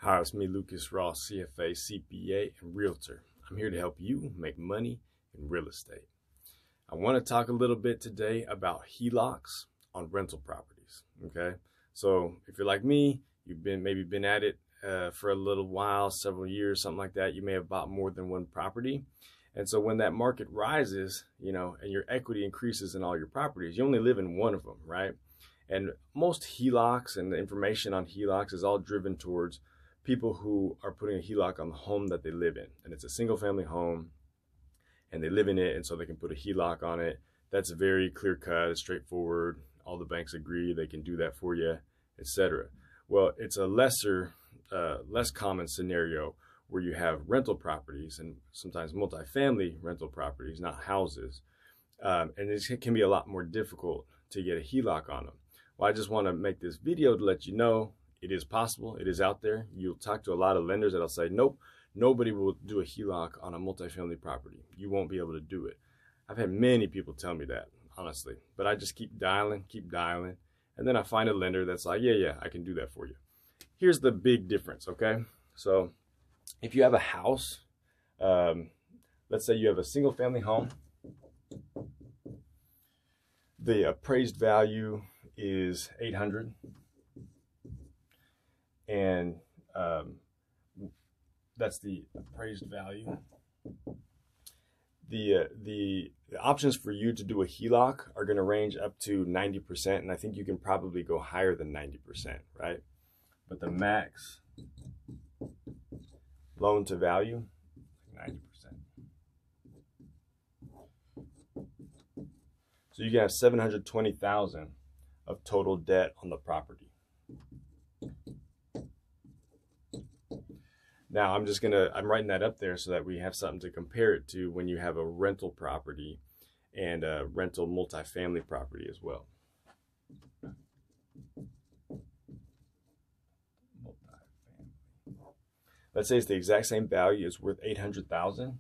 Hi, it's me, Lucas Roth, CFA, CPA, and Realtor. I'm here to help you make money in real estate. I want to talk a little bit today about HELOCs on rental properties. Okay, so if you're like me, you've maybe been at it for a little while, several years, something like that. You may have bought more than one property. And so when that market rises, and your equity increases in all your properties, you only live in one of them, right? And most HELOCs and the information on HELOCs is all driven towards people who are putting a HELOC on the home that they live in. And it's a single family home and they live in it, and so they can put a HELOC on it. That's very clear cut, it's straightforward. All the banks agree they can do that for you, etc. Well, it's a less common scenario where you have rental properties and sometimes multifamily rental properties, not houses. And it can be a lot more difficult to get a HELOC on them. Well, I just want to make this video to let you know it is possible. It is out there. You'll talk to a lot of lenders that'll say, nope, nobody will do a HELOC on a multifamily property. You won't be able to do it. I've had many people tell me that, honestly, but I just keep dialing. And then I find a lender that's like, yeah, I can do that for you. Here's the big difference, okay? So if you have a house, let's say you have a single family home, the appraised value is $800, and that's the appraised value. The options for you to do a HELOC are going to range up to 90%, and I think you can probably go higher than 90%, right? But the max loan to value, 90%. So you can have $720,000 of total debt on the property. Now I'm writing that up there so that we have something to compare it to when you have a rental property and a rental multifamily property as well. Let's say it's the exact same value, it's worth $800,000.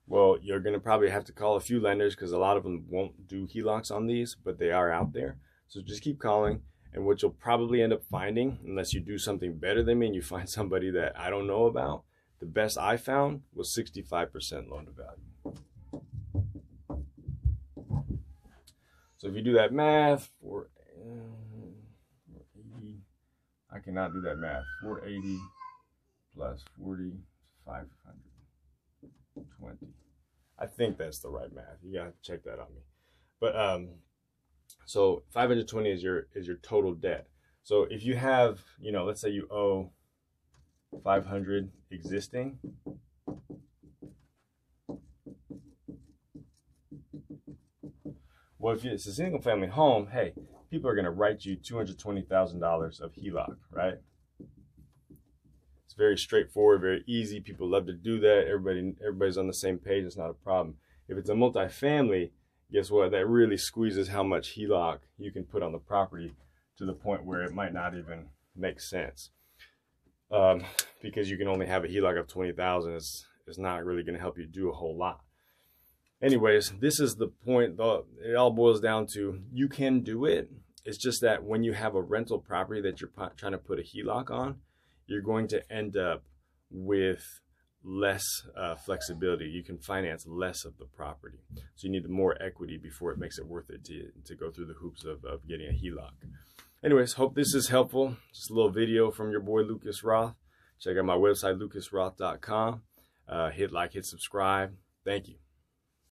Well, you're going to probably have to call a few lenders because a lot of them won't do HELOCs on these, but they are out there. So just keep calling, and what you'll probably end up finding, unless you do something better than me and you find somebody that I don't know about, the best I found was 65% loan to value. So if you do that math, 480, I cannot do that math. 480 plus 40, 520. I think that's the right math. You gotta check that on me. But so 520 is your total debt. So if you have, let's say you owe 500 existing, well, if it's a single family home, hey, people are gonna write you $220,000 of HELOC, right? It's very straightforward, very easy. People love to do that. Everybody's on the same page. It's not a problem. If it's a multifamily, guess what? That really squeezes how much HELOC you can put on the property to the point where it might not even make sense. Because you can only have a HELOC of $20,000. It's not really going to help you do a whole lot. Anyways, this is the point. It all boils down to you can do it. It's just that when you have a rental property that you're trying to put a HELOC on, you're going to end up with less flexibility. You can finance less of the property. So you need more equity before it makes it worth it to go through the hoops of getting a HELOC. Anyways, hope this is helpful. Just a little video from your boy, Lucas Roth. Check out my website, lucasroth.com. Hit like, hit subscribe. Thank you.